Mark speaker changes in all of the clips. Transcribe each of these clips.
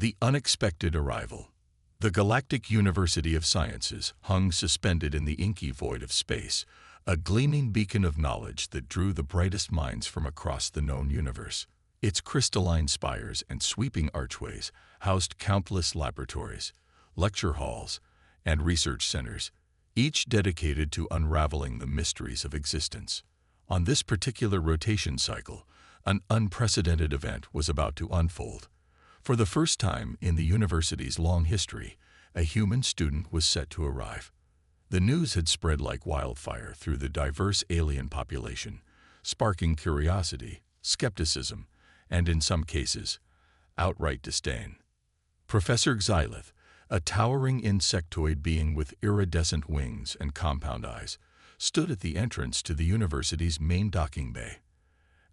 Speaker 1: The unexpected arrival. The Galactic University of Sciences hung suspended in the inky void of space, a gleaming beacon of knowledge that drew the brightest minds from across the known universe. Its crystalline spires and sweeping archways housed countless laboratories, lecture halls, and research centers, each dedicated to unraveling the mysteries of existence. On this particular rotation cycle, an unprecedented event was about to unfold. For the first time in the university's long history, a human student was set to arrive. The news had spread like wildfire through the diverse alien population, sparking curiosity, skepticism, and in some cases, outright disdain. Professor Xylith, a towering insectoid being with iridescent wings and compound eyes, stood at the entrance to the university's main docking bay.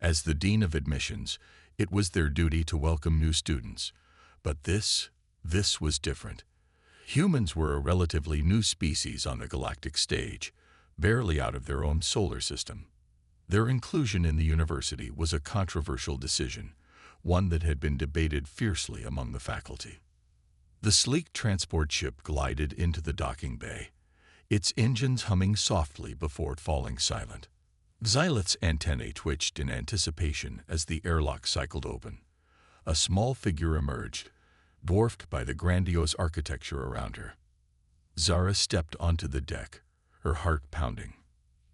Speaker 1: As the Dean of Admissions, it was their duty to welcome new students. But this was different. Humans were a relatively new species on the galactic stage, barely out of their own solar system. Their inclusion in the university was a controversial decision, one that had been debated fiercely among the faculty. The sleek transport ship glided into the docking bay, its engines humming softly before falling silent. Xylith's antennae twitched in anticipation as the airlock cycled open. A small figure emerged, dwarfed by the grandiose architecture around her. Zara stepped onto the deck, her heart pounding.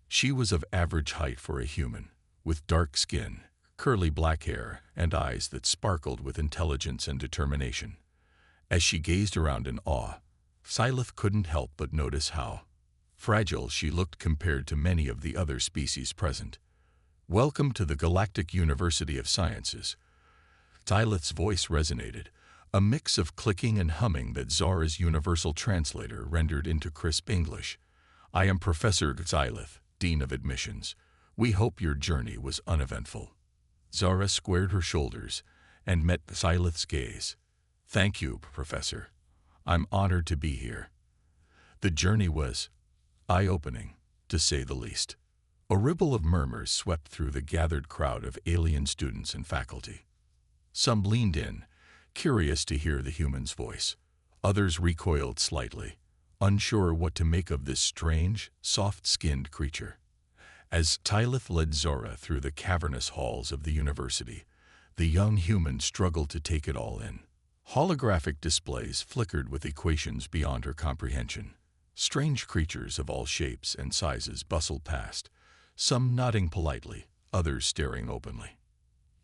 Speaker 1: She was of average height for a human, with dark skin, curly black hair, and eyes that sparkled with intelligence and determination. As she gazed around in awe, Xylith couldn't help but notice how fragile she looked compared to many of the other species present. "Welcome to the Galactic University of Sciences." Xylith's voice resonated, a mix of clicking and humming that Zara's universal translator rendered into crisp English. "I am Professor Xylith, Dean of Admissions. We hope your journey was uneventful." Zara squared her shoulders and met Xylith's gaze. "Thank you, Professor. I'm honored to be here." The journey was eye-opening, to say the least. A ripple of murmurs swept through the gathered crowd of alien students and faculty. Some leaned in, curious to hear the human's voice. Others recoiled slightly, unsure what to make of this strange, soft-skinned creature. As Xylith led Zara through the cavernous halls of the university, the young human struggled to take it all in. Holographic displays flickered with equations beyond her comprehension. Strange creatures of all shapes and sizes bustled past, some nodding politely, others staring openly.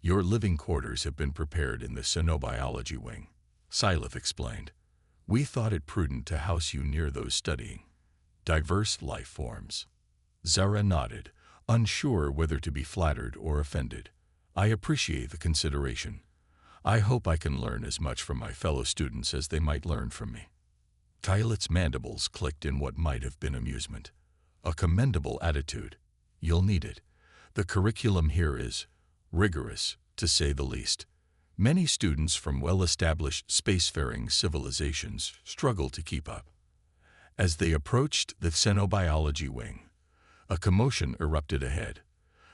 Speaker 1: "Your living quarters have been prepared in the xenobiology wing," Xylith explained. "We thought it prudent to house you near those studying diverse life forms." Zara nodded, unsure whether to be flattered or offended. "I appreciate the consideration. I hope I can learn as much from my fellow students as they might learn from me." Xylith's mandibles clicked in what might have been amusement. "A commendable attitude. You'll need it. The curriculum here is rigorous, to say the least. Many students from well-established spacefaring civilizations struggle to keep up." As they approached the xenobiology wing, a commotion erupted ahead.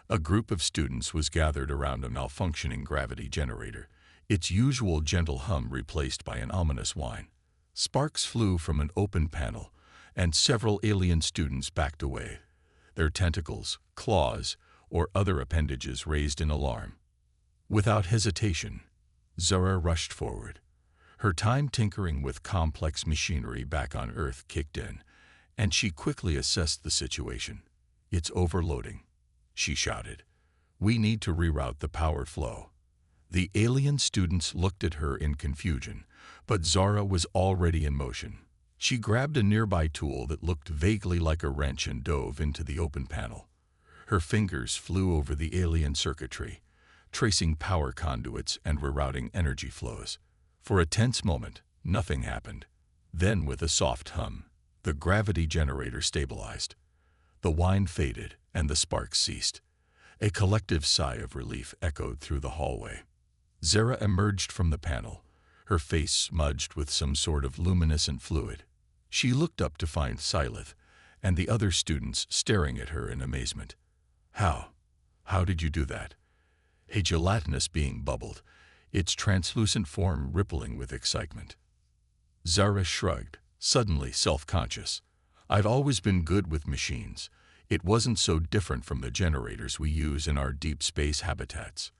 Speaker 1: A group of students was gathered around a malfunctioning gravity generator, its usual gentle hum replaced by an ominous whine. Sparks flew from an open panel, and several alien students backed away, their tentacles, claws, or other appendages raised in alarm. Without hesitation, Zara rushed forward. Her time tinkering with complex machinery back on Earth kicked in, and she quickly assessed the situation. "It's overloading," she shouted. "We need to reroute the power flow." The alien students looked at her in confusion, but Zara was already in motion. She grabbed a nearby tool that looked vaguely like a wrench and dove into the open panel. Her fingers flew over the alien circuitry, tracing power conduits and rerouting energy flows. For a tense moment, nothing happened. Then, with a soft hum, the gravity generator stabilized. The whine faded, and the sparks ceased. A collective sigh of relief echoed through the hallway. Zara emerged from the panel, her face smudged with some sort of luminescent fluid. She looked up to find Xylith and the other students staring at her in amazement. How did you do that?" A gelatinous being bubbled, its translucent form rippling with excitement. Zara shrugged, suddenly self-conscious. I've always been good with machines. It wasn't so different from the generators we use in our deep space habitats.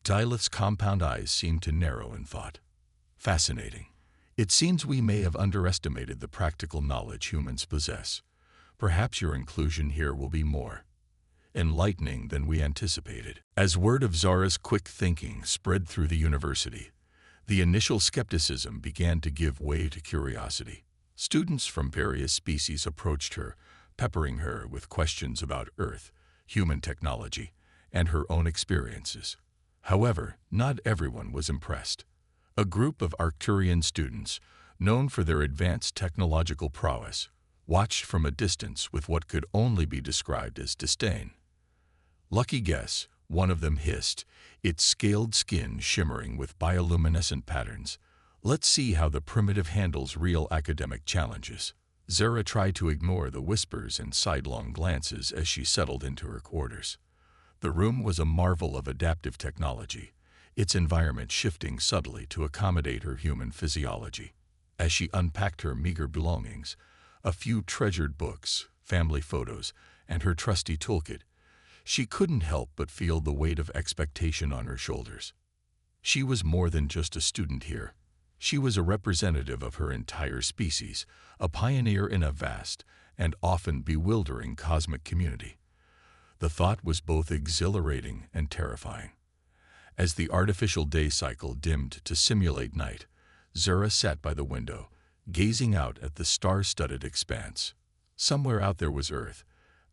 Speaker 1: Dilith's compound eyes seemed to narrow in thought. Fascinating. It seems we may have underestimated the practical knowledge humans possess. Perhaps your inclusion here will be more enlightening than we anticipated. As word of Zara's quick thinking spread through the university, the initial skepticism began to give way to curiosity. Students from various species approached her, peppering her with questions about Earth, human technology, and her own experiences. However, not everyone was impressed. A group of Arcturian students, known for their advanced technological prowess, watched from a distance with what could only be described as disdain. "Lucky guess," one of them hissed, its scaled skin shimmering with bioluminescent patterns. "Let's see how the primitive handles real academic challenges." Zara tried to ignore the whispers and sidelong glances as she settled into her quarters. The room was a marvel of adaptive technology, its environment shifting subtly to accommodate her human physiology. As she unpacked her meager belongings, a few treasured books, family photos, and her trusty toolkit, she couldn't help but feel the weight of expectation on her shoulders. She was more than just a student here. She was a representative of her entire species, a pioneer in a vast and often bewildering cosmic community. The thought was both exhilarating and terrifying. As the artificial day cycle dimmed to simulate night, Zara sat by the window, gazing out at the star-studded expanse. Somewhere out there was Earth,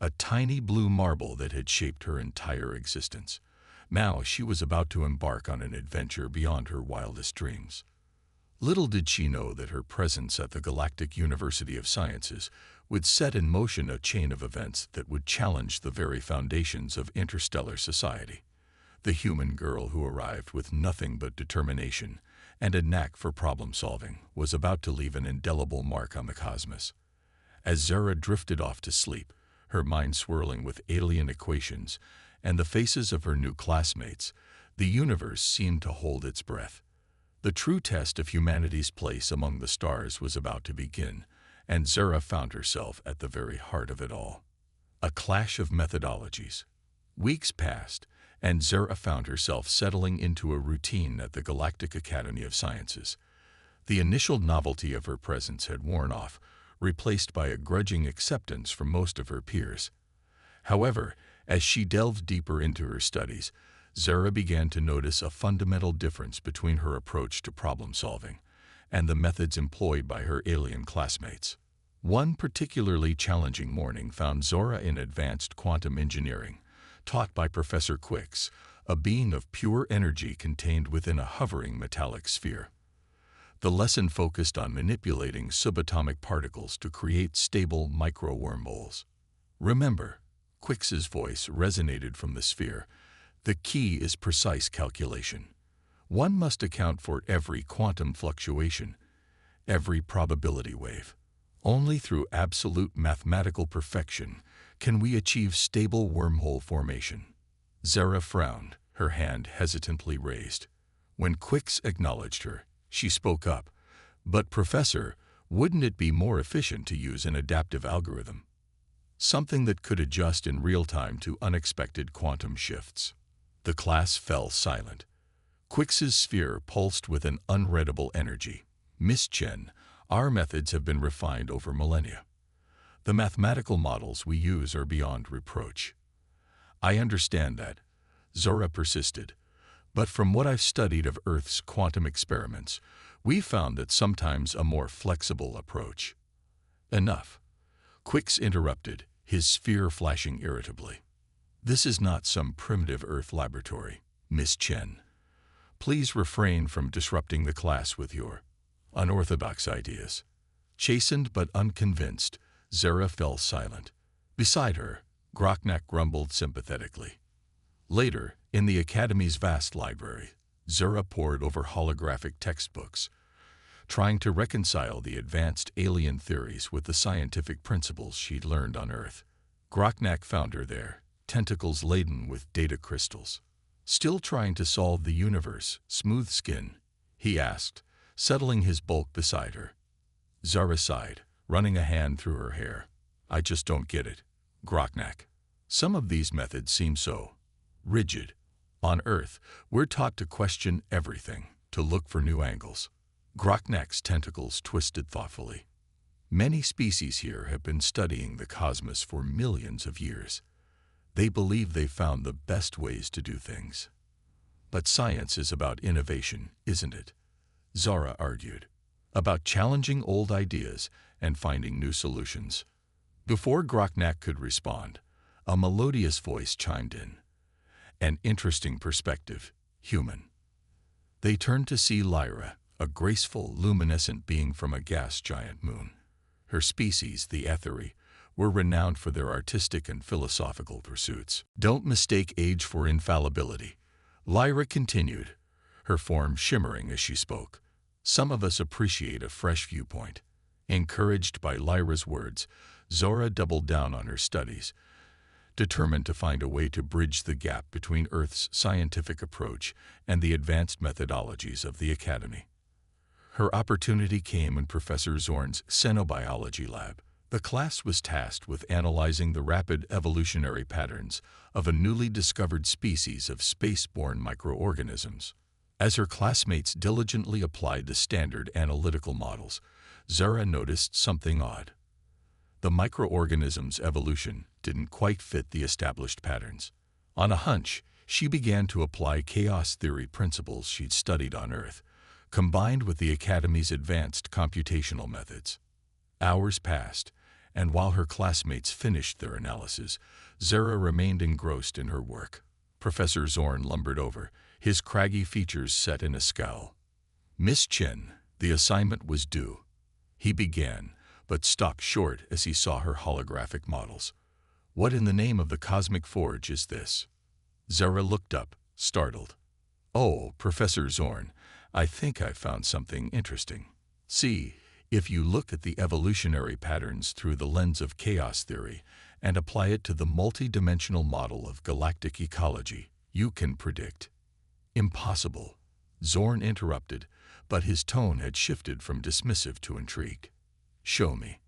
Speaker 1: a tiny blue marble that had shaped her entire existence. Now she was about to embark on an adventure beyond her wildest dreams. Little did she know that her presence at the Galactic University of Sciences would set in motion a chain of events that would challenge the very foundations of interstellar society. The human girl who arrived with nothing but determination and a knack for problem-solving was about to leave an indelible mark on the cosmos. As Zara drifted off to sleep, her mind swirling with alien equations and the faces of her new classmates, the universe seemed to hold its breath. The true test of humanity's place among the stars was about to begin, and Zara found herself at the very heart of it all. A clash of methodologies. Weeks passed, and Zara found herself settling into a routine at the Galactic Academy of Sciences. The initial novelty of her presence had worn off, replaced by a grudging acceptance from most of her peers. However, as she delved deeper into her studies, Zara began to notice a fundamental difference between her approach to problem-solving and the methods employed by her alien classmates. One particularly challenging morning found Zara in advanced quantum engineering, taught by Professor Quix, a being of pure energy contained within a hovering metallic sphere. The lesson focused on manipulating subatomic particles to create stable micro-wormholes. "Remember," Quix's voice resonated from the sphere, "the key is precise calculation. One must account for every quantum fluctuation, every probability wave. Only through absolute mathematical perfection can we achieve stable wormhole formation." Zara frowned, her hand hesitantly raised. When Quix acknowledged her, she spoke up. "But Professor, wouldn't it be more efficient to use an adaptive algorithm? Something that could adjust in real time to unexpected quantum shifts." The class fell silent. Quix's sphere pulsed with an unreadable energy. "Miss Chen, our methods have been refined over millennia. The mathematical models we use are beyond reproach." "I understand that," Zora persisted. "But from what I've studied of Earth's quantum experiments, we've found that sometimes a more flexible approach—" "Enough," Quix interrupted, his sphere flashing irritably. "This is not some primitive Earth laboratory, Miss Chen. Please refrain from disrupting the class with your unorthodox ideas." Chastened but unconvinced, Zara fell silent. Beside her, Groknak grumbled sympathetically. Later, in the Academy's vast library, Zara pored over holographic textbooks, trying to reconcile the advanced alien theories with the scientific principles she'd learned on Earth. Groknak found her there, tentacles laden with data crystals. Still trying to solve the universe, smooth skin? He asked, settling his bulk beside her. Zara sighed, running a hand through her hair. I just don't get it. Groknak. Some of these methods seem so rigid. On Earth, we're taught to question everything, to look for new angles. Groknak's tentacles twisted thoughtfully. Many species here have been studying the cosmos for millions of years. They believe they've found the best ways to do things. But science is about innovation, isn't it? Zara argued. About challenging old ideas and finding new solutions. Before Groknak could respond, a melodious voice chimed in. An interesting perspective, human. They turned to see Lyra, a graceful, luminescent being from a gas giant moon. Her species, the Etheri, were renowned for their artistic and philosophical pursuits. Don't mistake age for infallibility, Lyra continued, her form shimmering as she spoke. Some of us appreciate a fresh viewpoint. Encouraged by Lyra's words, Zora doubled down on her studies, determined to find a way to bridge the gap between Earth's scientific approach and the advanced methodologies of the Academy. Her opportunity came in Professor Zorn's xenobiology lab. The class was tasked with analyzing the rapid evolutionary patterns of a newly discovered species of space-borne microorganisms. As her classmates diligently applied the standard analytical models, Zara noticed something odd. The microorganism's evolution didn't quite fit the established patterns. On a hunch, she began to apply chaos theory principles she'd studied on Earth, combined with the Academy's advanced computational methods. Hours passed, and while her classmates finished their analysis, Zara remained engrossed in her work. Professor Zorn lumbered over, his craggy features set in a scowl. Miss Chen, the assignment was due. He began, but stopped short as he saw her holographic models. What in the name of the Cosmic Forge is this? Zara looked up, startled. Oh, Professor Zorn, I think I've found something interesting. See, if you look at the evolutionary patterns through the lens of chaos theory and apply it to the multi-dimensional model of galactic ecology, you can predict. Impossible, Zorn interrupted, but his tone had shifted from dismissive to intrigued. Show me.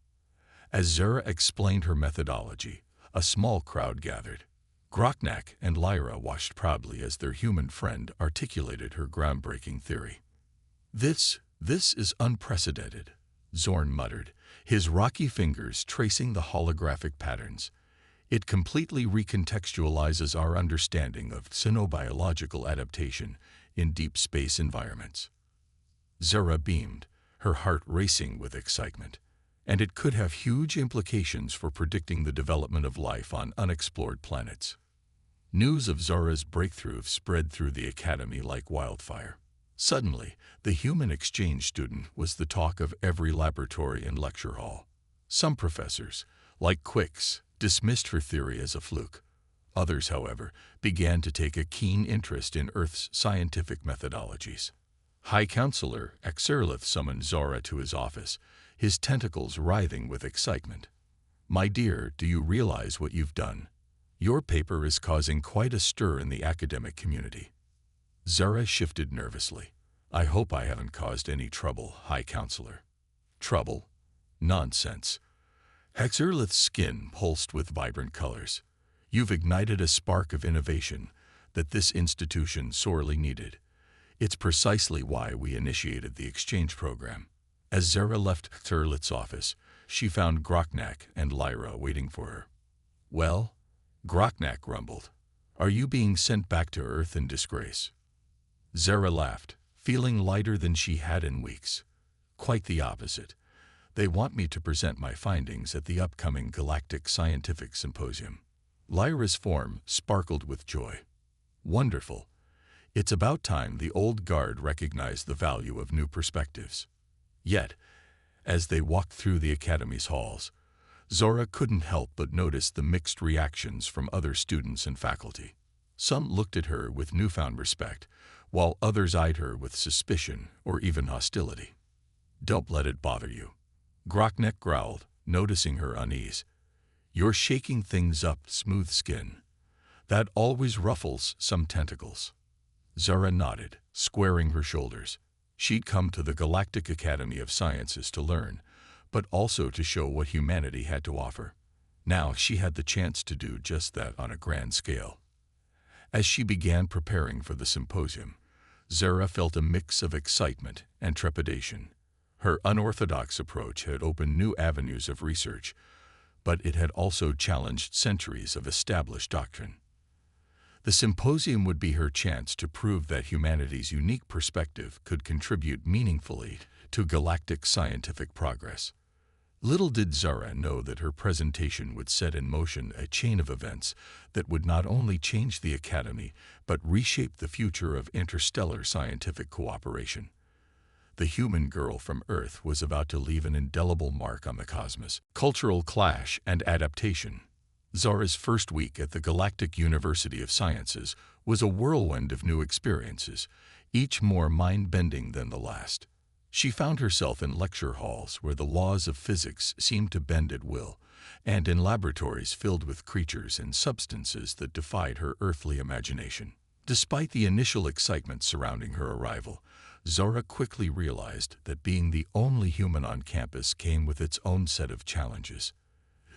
Speaker 1: As Zara explained her methodology, a small crowd gathered. Groknak and Lyra watched proudly as their human friend articulated her groundbreaking theory. This is unprecedented, Zorn muttered, his rocky fingers tracing the holographic patterns. It completely recontextualizes our understanding of xenobiological adaptation in deep space environments. Zara beamed, her heart racing with excitement, and it could have huge implications for predicting the development of life on unexplored planets. News of Zara's breakthrough spread through the Academy like wildfire. Suddenly, the human exchange student was the talk of every laboratory and lecture hall. Some professors, like Quicks, dismissed her theory as a fluke. Others, however, began to take a keen interest in Earth's scientific methodologies. High Counselor Xerlith summoned Zara to his office, his tentacles writhing with excitement. My dear, do you realize what you've done? Your paper is causing quite a stir in the academic community. Zara shifted nervously. I hope I haven't caused any trouble, High Counselor. Trouble? Nonsense. Xerlith's skin pulsed with vibrant colors. You've ignited a spark of innovation that this institution sorely needed. It's precisely why we initiated the exchange program. As Zara left Xerlith's office, she found Groknak and Lyra waiting for her. Well? Groknak grumbled. Are you being sent back to Earth in disgrace? Zara laughed, feeling lighter than she had in weeks. Quite the opposite. They want me to present my findings at the upcoming Galactic Scientific Symposium. Lyra's form sparkled with joy. Wonderful. It's about time the old guard recognized the value of new perspectives. Yet, as they walked through the Academy's halls, Zora couldn't help but notice the mixed reactions from other students and faculty. Some looked at her with newfound respect, while others eyed her with suspicion or even hostility. Don't let it bother you, Groknak growled, noticing her unease. You're shaking things up, smooth skin. That always ruffles some tentacles. Zara nodded, squaring her shoulders. She'd come to the Galactic Academy of Sciences to learn, but also to show what humanity had to offer. Now she had the chance to do just that on a grand scale. As she began preparing for the symposium, Zara felt a mix of excitement and trepidation. Her unorthodox approach had opened new avenues of research, but it had also challenged centuries of established doctrine. The symposium would be her chance to prove that humanity's unique perspective could contribute meaningfully to galactic scientific progress. Little did Zara know that her presentation would set in motion a chain of events that would not only change the Academy, but reshape the future of interstellar scientific cooperation. The human girl from Earth was about to leave an indelible mark on the cosmos. Cultural clash and adaptation. Zara's first week at the Galactic University of Sciences was a whirlwind of new experiences, each more mind-bending than the last. She found herself in lecture halls where the laws of physics seemed to bend at will, and in laboratories filled with creatures and substances that defied her earthly imagination. Despite the initial excitement surrounding her arrival, Zara quickly realized that being the only human on campus came with its own set of challenges.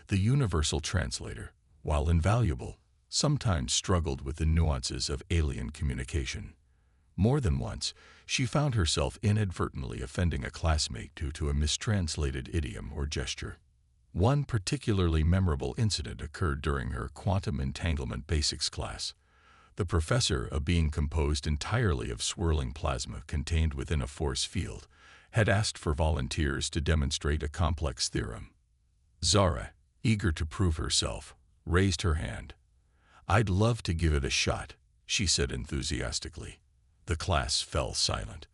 Speaker 1: The universal translator, while invaluable, sometimes struggled with the nuances of alien communication. More than once, she found herself inadvertently offending a classmate due to a mistranslated idiom or gesture. One particularly memorable incident occurred during her quantum entanglement basics class. The professor, a being composed entirely of swirling plasma contained within a force field, had asked for volunteers to demonstrate a complex theorem. Zara, eager to prove herself, raised her hand. "I'd love to give it a shot," she said enthusiastically. The class fell silent.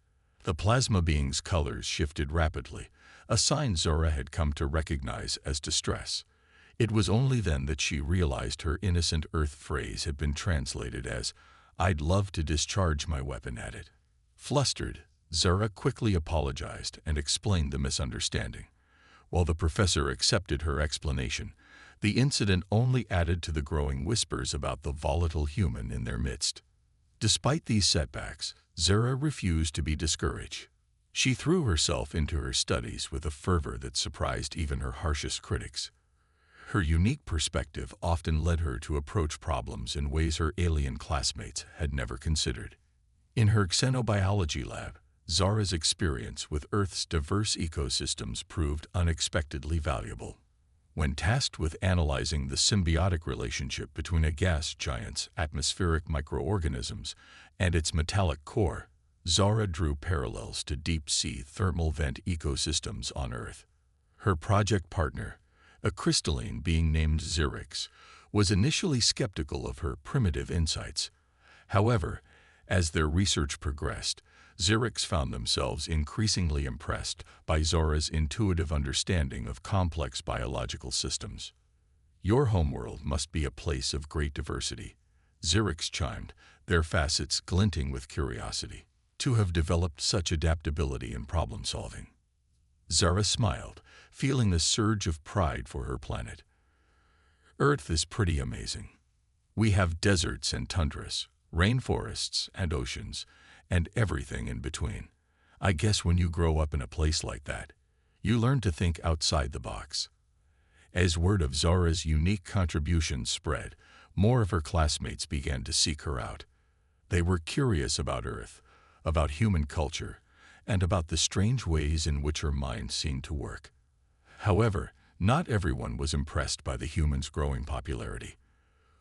Speaker 1: The plasma being's colors shifted rapidly, a sign Zara had come to recognize as distress. It was only then that she realized her innocent Earth phrase had been translated as, "I'd love to discharge my weapon at it." Flustered, Zara quickly apologized and explained the misunderstanding. While the professor accepted her explanation, the incident only added to the growing whispers about the volatile human in their midst. Despite these setbacks, Zara refused to be discouraged. She threw herself into her studies with a fervor that surprised even her harshest critics. Her unique perspective often led her to approach problems in ways her alien classmates had never considered. In her xenobiology lab, Zara's experience with Earth's diverse ecosystems proved unexpectedly valuable. When tasked with analyzing the symbiotic relationship between a gas giant's atmospheric microorganisms and its metallic core, Zara drew parallels to deep-sea thermal vent ecosystems on Earth. Her project partner, a crystalline being named Xerix, was initially skeptical of her primitive insights. However, as their research progressed, Xerix found themselves increasingly impressed by Zara's intuitive understanding of complex biological systems. "Your homeworld must be a place of great diversity," Xerix chimed, their facets glinting with curiosity. "To have developed such adaptability in problem-solving." Zara smiled, feeling a surge of pride for her planet. "Earth is pretty amazing. We have deserts and tundras, rainforests and oceans, and everything in between. I guess when you grow up in a place like that, you learn to think outside the box." As word of Zara's unique contributions spread, more of her classmates began to seek her out. They were curious about Earth, about human culture, and about the strange ways in which her mind seemed to work. However, not everyone was impressed by the human's growing popularity.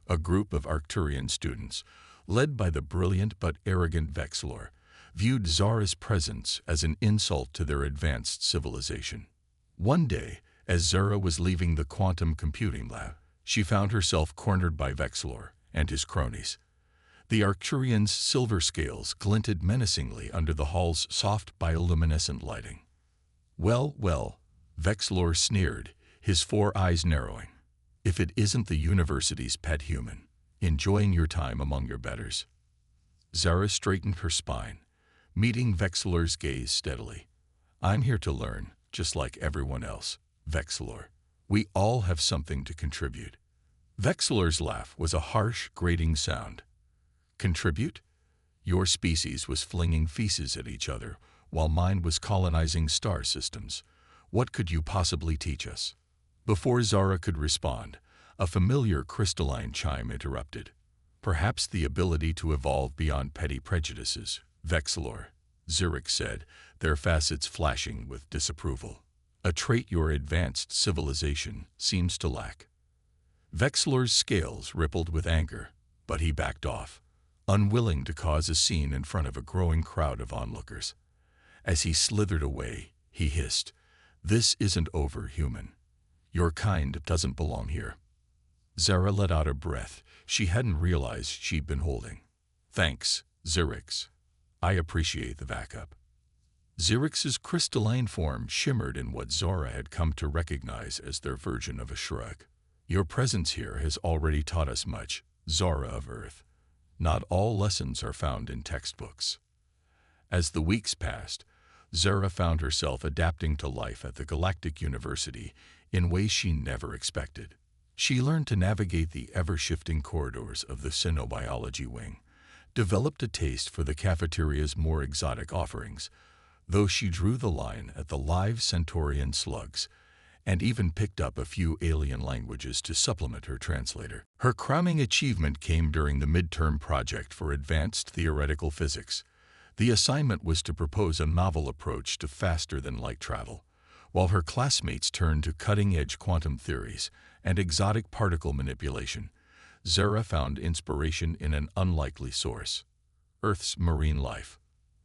Speaker 1: A group of Arcturian students, led by the brilliant but arrogant Vexlor, viewed Zara's presence as an insult to their advanced civilization. One day, as Zara was leaving the quantum computing lab, she found herself cornered by Vexlor and his cronies. The Arcturian's silver scales glinted menacingly under the hall's soft bioluminescent lighting. "Well, well," Vexlor sneered, his four eyes narrowing. "If it isn't the university's pet human, enjoying your time among your betters." Zara straightened her spine, meeting Vexlor's gaze steadily. "I'm here to learn, just like everyone else, Vexlor. We all have something to contribute." Vexilor's laugh was a harsh, grating sound. Contribute? Your species was flinging feces at each other, while mine was colonizing star systems. What could you possibly teach us? Before Zara could respond, a familiar crystalline chime interrupted. Perhaps the ability to evolve beyond petty prejudices, Vexilor, Zurich said, their facets flashing with disapproval. A trait your advanced civilization seems to lack. Vexilor's scales rippled with anger, but he backed off, unwilling to cause a scene in front of a growing crowd of onlookers. As he slithered away, he hissed, "This isn't over, human. Your kind doesn't belong here." Zara let out a breath she hadn't realized she'd been holding. "Thanks, Zyrix. I appreciate the backup." Zyrix's crystalline form shimmered in what Zora had come to recognize as their version of a shrug. "Your presence here has already taught us much, Zora of Earth. Not all lessons are found in textbooks." As the weeks passed, Zara found herself adapting to life at the Galactic University in ways she never expected. She learned to navigate the ever-shifting corridors of the Xenobiology wing, developed a taste for the cafeteria's more exotic offerings, though she drew the line at the live Centaurian slugs, and even picked up a few alien languages to supplement her translator. Her crowning achievement came during the midterm project for advanced theoretical physics. The assignment was to propose a novel approach to faster-than-light travel, while her classmates turned to cutting-edge quantum theories and exotic particle manipulation. Zara found inspiration in an unlikely source: Earth's marine life.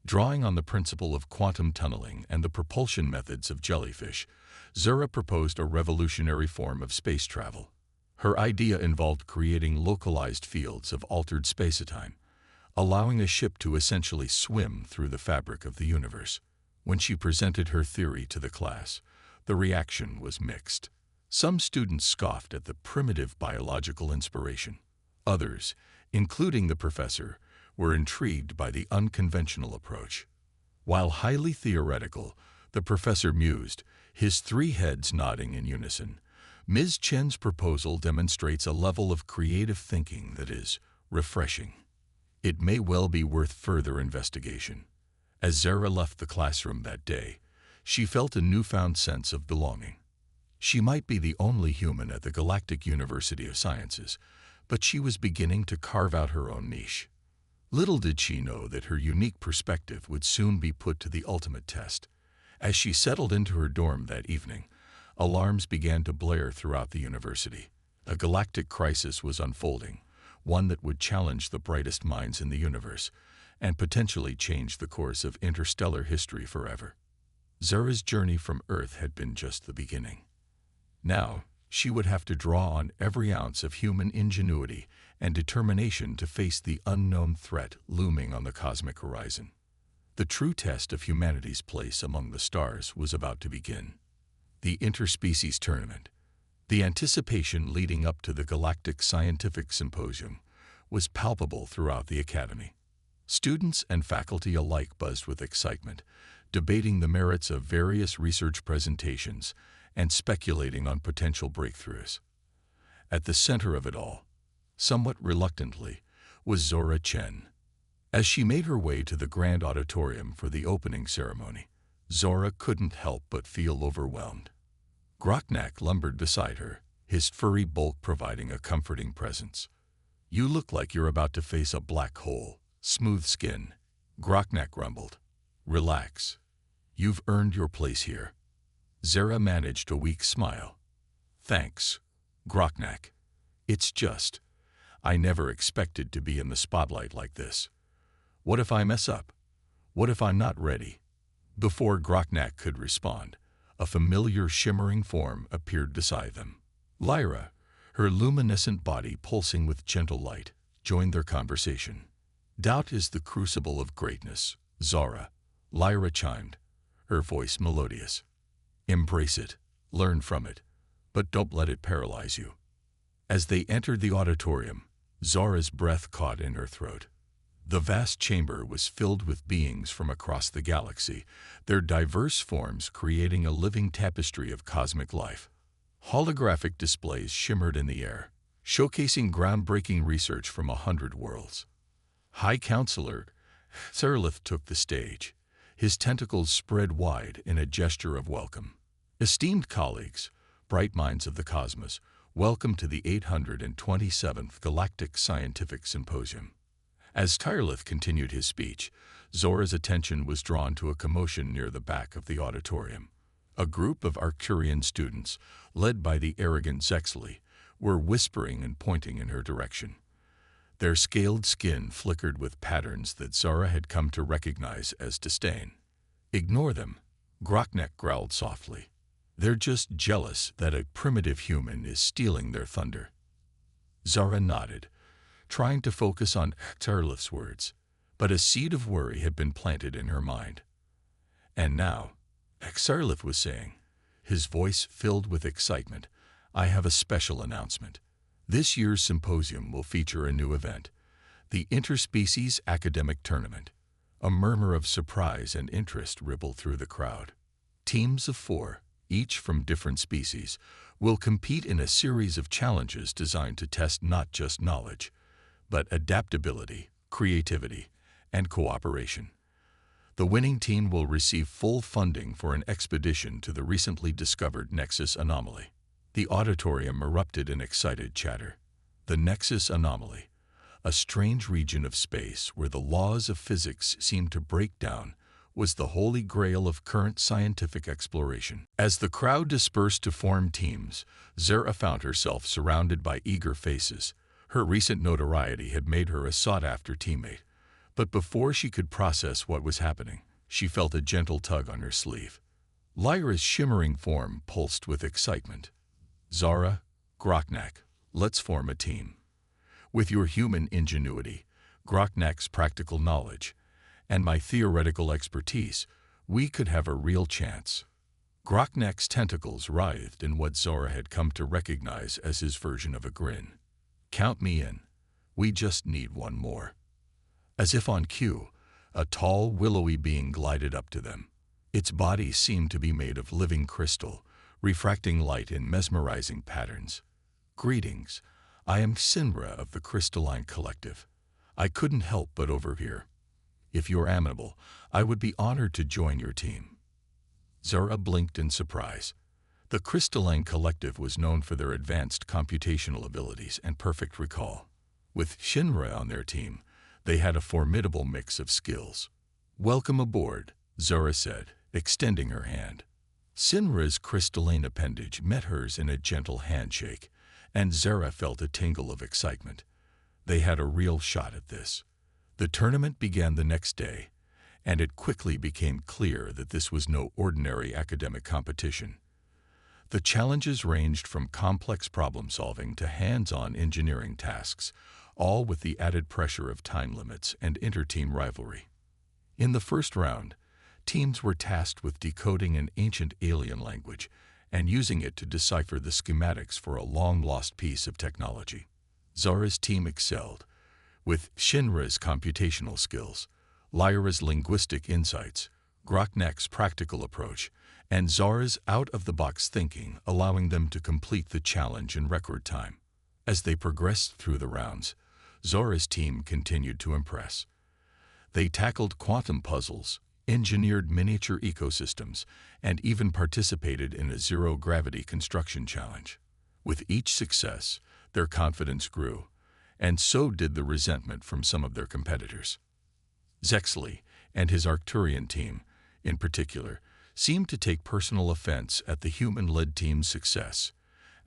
Speaker 1: Drawing on the principle of quantum tunneling and the propulsion methods of jellyfish, Zara proposed a revolutionary form of space travel. Her idea involved creating localized fields of altered spacetime, allowing a ship to essentially swim through the fabric of the universe. When she presented her theory to the class, the reaction was mixed. Some students scoffed at the primitive biological inspiration. Others, including the professor, were intrigued by the unconventional approach. While highly theoretical, the professor mused, his three heads nodding in unison. Ms. Chen's proposal demonstrates a level of creative thinking that is refreshing. It may well be worth further investigation. As Zara left the classroom that day, she felt a newfound sense of belonging. She might be the only human at the Galactic University of Sciences, but she was beginning to carve out her own niche. Little did she know that her unique perspective would soon be put to the ultimate test. As she settled into her dorm that evening, alarms began to blare throughout the university. A galactic crisis was unfolding, one that would challenge the brightest minds in the universe and potentially change the course of interstellar history forever. Zara's journey from Earth had been just the beginning. Now, she would have to draw on every ounce of human ingenuity and determination to face the unknown threat looming on the cosmic horizon. The true test of humanity's place among the stars was about to begin. The Interspecies Tournament, the anticipation leading up to the Galactic Scientific Symposium, was palpable throughout the academy. Students and faculty alike buzzed with excitement, debating the merits of various research presentations and speculating on potential breakthroughs. At the center of it all, somewhat reluctantly, was Zora Chen. As she made her way to the grand auditorium for the opening ceremony, Zora couldn't help but feel overwhelmed. Groknak lumbered beside her, his furry bulk providing a comforting presence. "You look like you're about to face a black hole. Smooth skin," Groknak grumbled. "Relax. You've earned your place here." Zara managed a weak smile. "Thanks, Groknak. It's just, I never expected to be in the spotlight like this. What if I mess up? What if I'm not ready?" Before Groknak could respond, a familiar shimmering form appeared beside them. Lyra, her luminescent body pulsing with gentle light, joined their conversation. "Doubt is the crucible of greatness, Zara," Lyra chimed, her voice melodious. "Embrace it, learn from it, but don't let it paralyze you." As they entered the auditorium, Zara's breath caught in her throat. The vast chamber was filled with beings from across the galaxy, their diverse forms creating a living tapestry of cosmic life. Holographic displays shimmered in the air, showcasing groundbreaking research from 100 worlds. High Counselor Serlith took the stage, his tentacles spread wide in a gesture of welcome. Esteemed colleagues, bright minds of the cosmos, welcome to the 827th Galactic Scientific Symposium. As Tirelith continued his speech, Zora's attention was drawn to a commotion near the back of the auditorium. A group of Arcturian students, led by the arrogant Zexley, were whispering and pointing in her direction. Their scaled skin flickered with patterns that Zora had come to recognize as disdain. "Ignore them," Groknek growled softly. "They're just jealous that a primitive human is stealing their thunder." Zora nodded, trying to focus on Tirelith's words, but a seed of worry had been planted in her mind. "And now," Tirelith was saying, his voice filled with excitement, "I have a special announcement. This year's symposium will feature a new event, the Interspecies Academic Tournament." A murmur of surprise and interest rippled through the crowd. Teams of 4, each from different species, will compete in a series of challenges designed to test not just knowledge, but adaptability, creativity, and cooperation. The winning team will receive full funding for an expedition to the recently discovered Nexus anomaly. The auditorium erupted in excited chatter. The Nexus anomaly, a strange region of space where the laws of physics seem to break down, was the holy grail of current scientific exploration. As the crowd dispersed to form teams, Zora found herself surrounded by eager faces. Her recent notoriety had made her a sought-after teammate. But before she could process what was happening, she felt a gentle tug on her sleeve. Lyra's shimmering form pulsed with excitement. "Zora, Groknek, let's form a team. With your human ingenuity, Groknek's practical knowledge, and my theoretical expertise, we could have a real chance." Groknek's tentacles writhed in what Zora had come to recognize as his version of a grin. "Count me in. We just need one more." As if on cue, a tall, willowy being glided up to them. Its body seemed to be made of living crystal, refracting light in mesmerizing patterns. "Greetings. I am Sinra of the Crystalline Collective. I couldn't help but overhear. If you're amenable, I would be honored to join your team." Zora blinked in surprise. The Crystalline Collective was known for their advanced computational abilities and perfect recall. With Shinra on their team, they had a formidable mix of skills. "Welcome aboard," Zora said, extending her hand. Sinra's crystalline appendage met hers in a gentle handshake, and Zora felt a tingle of excitement. They had a real shot at this. The tournament began the next day, and it quickly became clear that this was no ordinary academic competition. The challenges ranged from complex problem-solving to hands-on engineering tasks, all with the added pressure of time limits and inter-team rivalry. In the first round, teams were tasked with decoding an ancient alien language and using it to decipher the schematics for a long-lost piece of technology. Zora's team excelled, with Shinra's computational skills, Lyra's linguistic insights, Groknek's practical approach, and Zora's out-of-the-box thinking, allowing them to complete the challenge in record time. As they progressed through the rounds, Zora's team continued to impress. They tackled quantum puzzles, engineered miniature ecosystems, and even participated in a zero-gravity construction challenge. With each success, their confidence grew, and so did the resentment from some of their competitors. Zexley and his Arcturian team, in particular, seemed to take personal offense at the human-led team's success.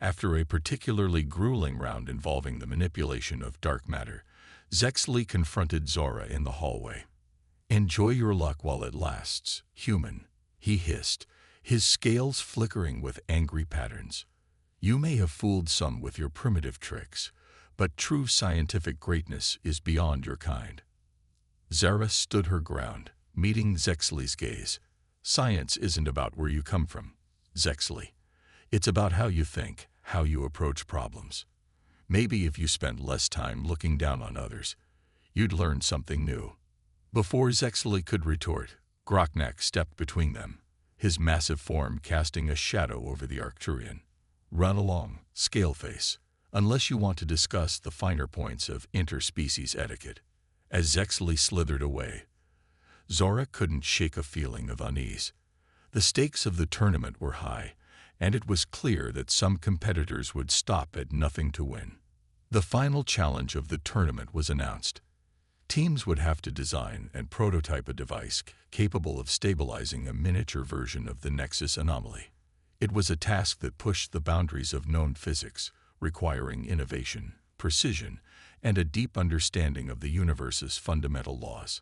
Speaker 1: After a particularly grueling round involving the manipulation of dark matter, Zexley confronted Zora in the hallway. "Enjoy your luck while it lasts, human," he hissed, his scales flickering with angry patterns. "You may have fooled some with your primitive tricks, but true scientific greatness is beyond your kind." Zara stood her ground, meeting Zexley's gaze. "Science isn't about where you come from, Zexley. It's about how you think, how you approach problems. Maybe if you spent less time looking down on others, you'd learn something new." Before Zexley could retort, Groknek stepped between them, his massive form casting a shadow over the Arcturian. "Run along, Scaleface. unless you want to discuss the finer points of interspecies etiquette. As Zexley slithered away, Zora couldn't shake a feeling of unease. The stakes of the tournament were high, and it was clear that some competitors would stop at nothing to win. The final challenge of the tournament was announced. Teams would have to design and prototype a device capable of stabilizing a miniature version of the Nexus anomaly. It was a task that pushed the boundaries of known physics, requiring innovation, precision, and a deep understanding of the universe's fundamental laws.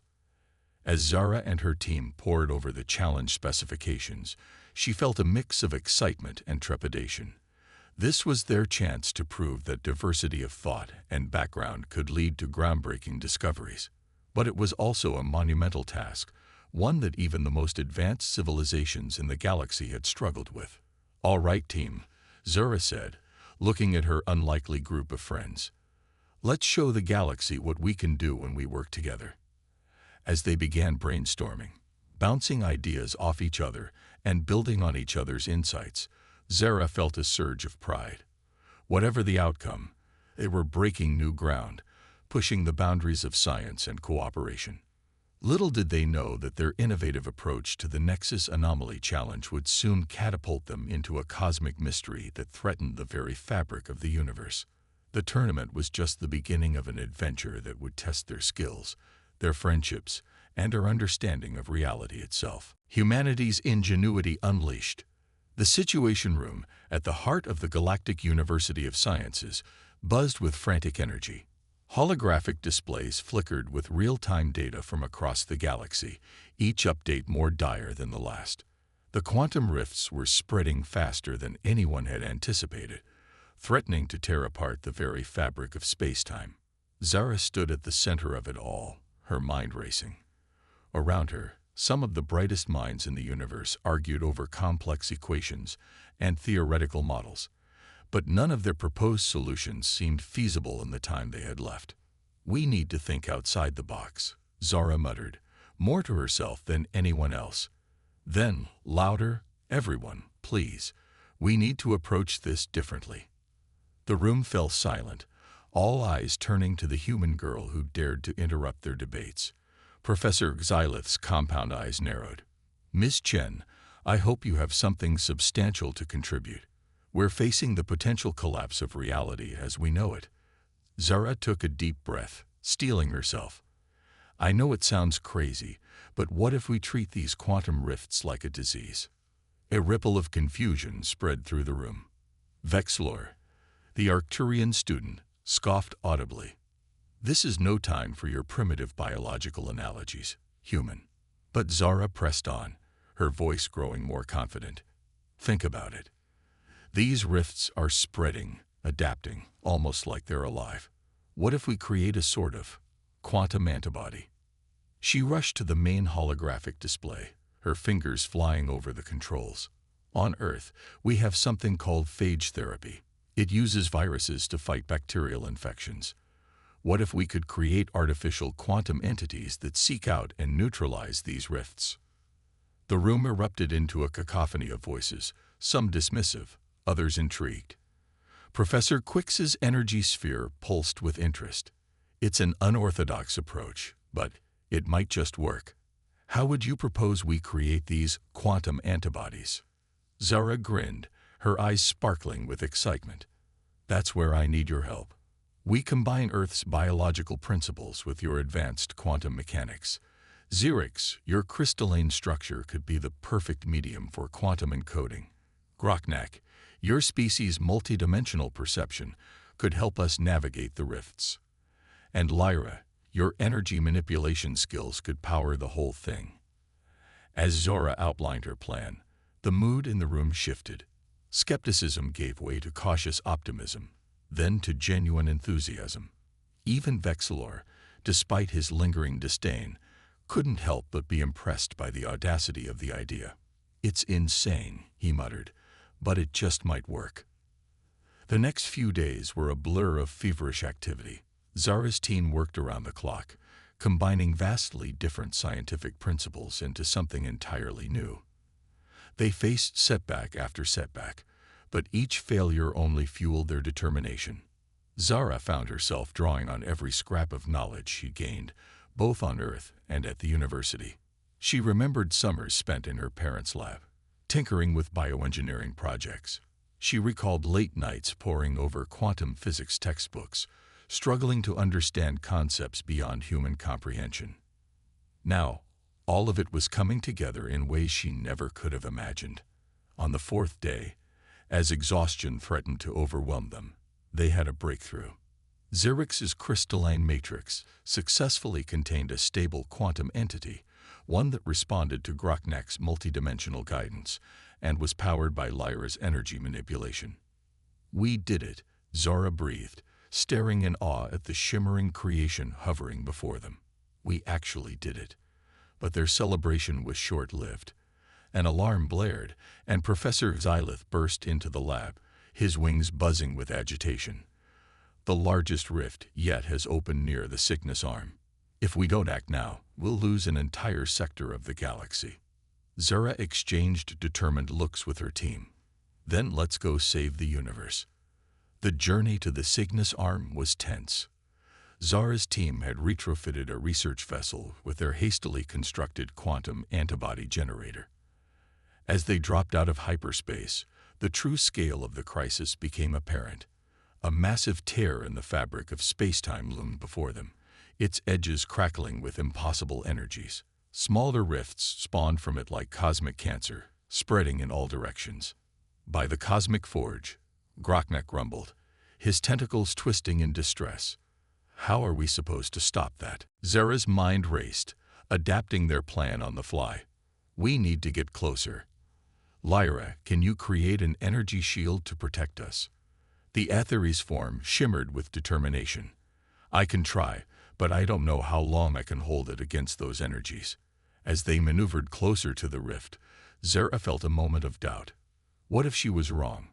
Speaker 1: As Zara and her team pored over the challenge specifications, she felt a mix of excitement and trepidation. This was their chance to prove that diversity of thought and background could lead to groundbreaking discoveries. But it was also a monumental task, one that even the most advanced civilizations in the galaxy had struggled with. "All right, team," Zara said, looking at her unlikely group of friends. "Let's show the galaxy what we can do when we work together." As they began brainstorming, bouncing ideas off each other and building on each other's insights, Zara felt a surge of pride. Whatever the outcome, they were breaking new ground, pushing the boundaries of science and cooperation. Little did they know that their innovative approach to the Nexus Anomaly Challenge would soon catapult them into a cosmic mystery that threatened the very fabric of the universe. The tournament was just the beginning of an adventure that would test their skills, their friendships, and our understanding of reality itself. Humanity's ingenuity unleashed. The Situation Room, at the heart of the Galactic University of Sciences, buzzed with frantic energy. Holographic displays flickered with real-time data from across the galaxy, each update more dire than the last. The quantum rifts were spreading faster than anyone had anticipated, threatening to tear apart the very fabric of space-time. Zara stood at the center of it all, her mind racing. Around her, some of the brightest minds in the universe argued over complex equations and theoretical models, but none of their proposed solutions seemed feasible in the time they had left. "We need to think outside the box," Zara muttered, more to herself than anyone else. Then, louder, "Everyone, please, we need to approach this differently." The room fell silent, all eyes turning to the human girl who dared to interrupt their debates. Professor Xylith's compound eyes narrowed. "Miss Chen, I hope you have something substantial to contribute. We're facing the potential collapse of reality as we know it." Zara took a deep breath, steeling herself. "I know it sounds crazy, but what if we treat these quantum rifts like a disease?" A ripple of confusion spread through the room. Vexlor, the Arcturian student, scoffed audibly. "This is no time for your primitive biological analogies, human." But Zara pressed on, her voice growing more confident. "Think about it. These rifts are spreading, adapting, almost like they're alive. What if we create a sort of quantum antibody?" She rushed to the main holographic display, her fingers flying over the controls. "On Earth, we have something called phage therapy. It uses viruses to fight bacterial infections. What if we could create artificial quantum entities that seek out and neutralize these rifts?" The room erupted into a cacophony of voices, some dismissive, others intrigued. Professor Quix's energy sphere pulsed with interest. "It's an unorthodox approach, but it might just work. How would you propose we create these quantum antibodies?" Zara grinned, her eyes sparkling with excitement. "That's where I need your help. We combine Earth's biological principles with your advanced quantum mechanics. Xerix, your crystalline structure could be the perfect medium for quantum encoding. Groknak, your species' multidimensional perception could help us navigate the rifts. And Lyra, your energy manipulation skills could power the whole thing." As Zora outlined her plan, the mood in the room shifted. Skepticism gave way to cautious optimism, then to genuine enthusiasm. Even Vexlor, despite his lingering disdain, couldn't help but be impressed by the audacity of the idea. "It's insane," he muttered, "but it just might work." The next few days were a blur of feverish activity. Zara's team worked around the clock, combining vastly different scientific principles into something entirely new. They faced setback after setback, but each failure only fueled their determination. Zara found herself drawing on every scrap of knowledge she gained, both on Earth and at the university. She remembered summers spent in her parents' lab, tinkering with bioengineering projects. She recalled late nights poring over quantum physics textbooks, struggling to understand concepts beyond human comprehension. Now, all of it was coming together in ways she never could have imagined. On the fourth day, as exhaustion threatened to overwhelm them, they had a breakthrough. Zerix's crystalline matrix successfully contained a stable quantum entity, one that responded to Groknak's multidimensional guidance and was powered by Lyra's energy manipulation. "We did it," Zara breathed, staring in awe at the shimmering creation hovering before them. "We actually did it." But their celebration was short-lived. An alarm blared, and Professor Xylith burst into the lab, his wings buzzing with agitation. "The largest rift yet has opened near the Cygnus arm. If we don't act now, we'll lose an entire sector of the galaxy." Zara exchanged determined looks with her team. "Then let's go save the universe." The journey to the Cygnus arm was tense. Zara's team had retrofitted a research vessel with their hastily constructed quantum antibody generator. As they dropped out of hyperspace, the true scale of the crisis became apparent. A massive tear in the fabric of space-time loomed before them, its edges crackling with impossible energies. Smaller rifts spawned from it like cosmic cancer, spreading in all directions. "By the cosmic forge," Groknak grumbled, his tentacles twisting in distress. "How are we supposed to stop that?" Zara's mind raced, adapting their plan on the fly. "We need to get closer. Lyra, can you create an energy shield to protect us?" The Athery's form shimmered with determination. "I can try, but I don't know how long I can hold it against those energies." As they maneuvered closer to the rift, Zara felt a moment of doubt. What if she was wrong?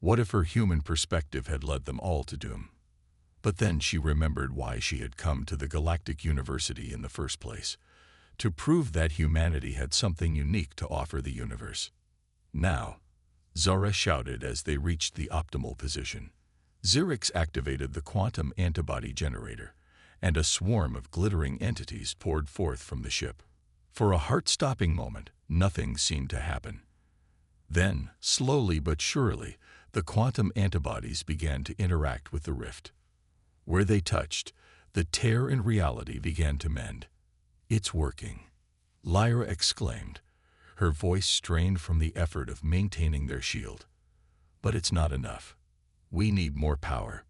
Speaker 1: What if her human perspective had led them all to doom? But then she remembered why she had come to the Galactic University in the first place, to prove that humanity had something unique to offer the universe. "Now," Zara shouted as they reached the optimal position. Zerix activated the quantum antibody generator, and a swarm of glittering entities poured forth from the ship. For a heart-stopping moment, nothing seemed to happen. Then, slowly but surely, the quantum antibodies began to interact with the rift. Where they touched, the tear in reality began to mend. "It's working," Lyra exclaimed, her voice strained from the effort of maintaining their shield. "But it's not enough. We need more power."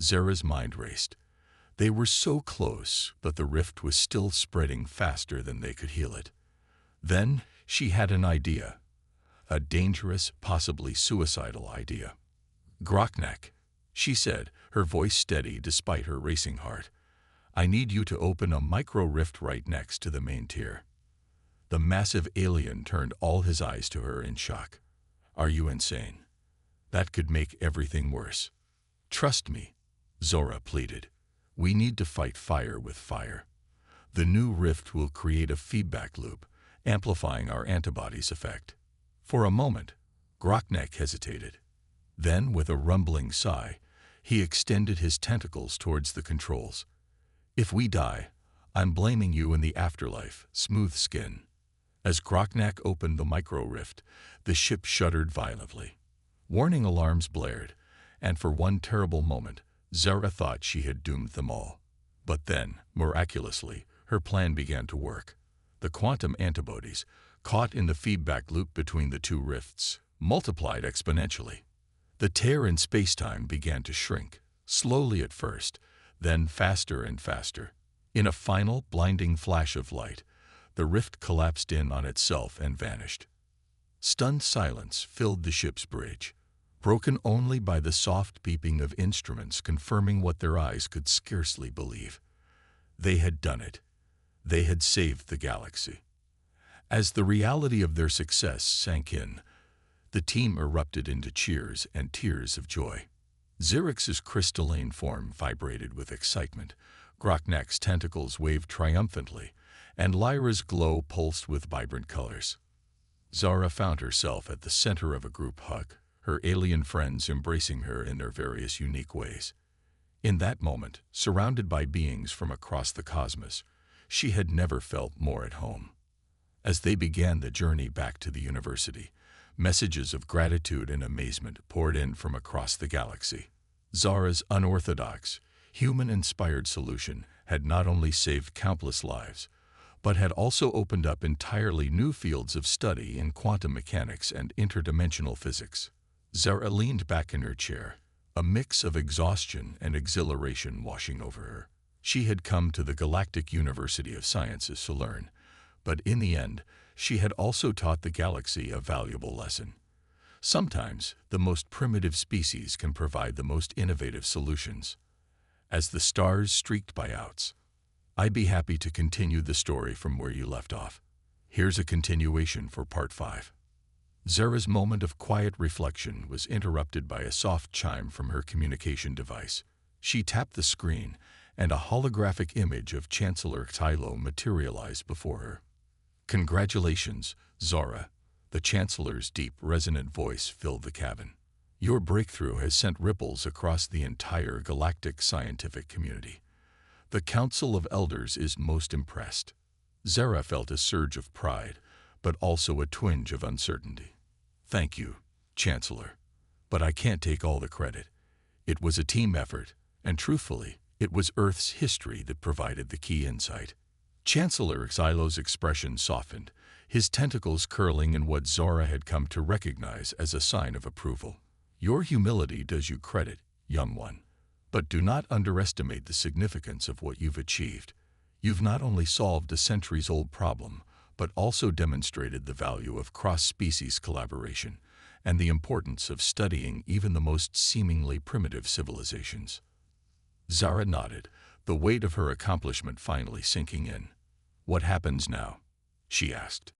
Speaker 1: Zara's mind raced. They were so close, but the rift was still spreading faster than they could heal it. Then she had an idea. A dangerous, possibly suicidal idea. "Groknak," she said, her voice steady despite her racing heart, "I need you to open a micro-rift right next to the main tier." The massive alien turned all his eyes to her in shock. "Are you insane? That could make everything worse." "Trust me," Zora pleaded. "We need to fight fire with fire. The new rift will create a feedback loop, amplifying our antibodies' effect." For a moment, Groknak hesitated. Then, with a rumbling sigh, he extended his tentacles towards the controls. "If we die, I'm blaming you in the afterlife, smooth skin." As Groknak opened the micro-rift, the ship shuddered violently. Warning alarms blared, and for one terrible moment, Zara thought she had doomed them all. But then, miraculously, her plan began to work. The quantum antibodies, caught in the feedback loop between the two rifts, multiplied exponentially. The tear in space-time began to shrink, slowly at first, then faster and faster. In a final, blinding flash of light, the rift collapsed in on itself and vanished. Stunned silence filled the ship's bridge, broken only by the soft beeping of instruments confirming what their eyes could scarcely believe. They had done it. They had saved the galaxy. As the reality of their success sank in, the team erupted into cheers and tears of joy. Zerix's crystalline form vibrated with excitement, Groknak's tentacles waved triumphantly, and Lyra's glow pulsed with vibrant colors. Zara found herself at the center of a group hug, her alien friends embracing her in their various unique ways. In that moment, surrounded by beings from across the cosmos, she had never felt more at home. As they began the journey back to the university, messages of gratitude and amazement poured in from across the galaxy. Zara's unorthodox, human-inspired solution had not only saved countless lives, but had also opened up entirely new fields of study in quantum mechanics and interdimensional physics. Zara leaned back in her chair, a mix of exhaustion and exhilaration washing over her. She had come to the Galactic University of Sciences to learn, but in the end, she had also taught the galaxy a valuable lesson. Sometimes, the most primitive species can provide the most innovative solutions. As the stars streaked by outs, I'd be happy to continue the story from where you left off. Here's a continuation for Part 5. Zara's moment of quiet reflection was interrupted by a soft chime from her communication device. She tapped the screen, and a holographic image of Chancellor Tylo materialized before her. "Congratulations, Zara." The Chancellor's deep, resonant voice filled the cabin. "Your breakthrough has sent ripples across the entire galactic scientific community. The Council of Elders is most impressed." Zara felt a surge of pride, but also a twinge of uncertainty. "Thank you, Chancellor, but I can't take all the credit. It was a team effort, and truthfully, it was Earth's history that provided the key insight." Chancellor Xylo's expression softened, his tentacles curling in what Zara had come to recognize as a sign of approval. "Your humility does you credit, young one, but do not underestimate the significance of what you've achieved. You've not only solved a centuries-old problem, but also demonstrated the value of cross-species collaboration and the importance of studying even the most seemingly primitive civilizations." Zara nodded, the weight of her accomplishment finally sinking in. "What happens now?" she asked.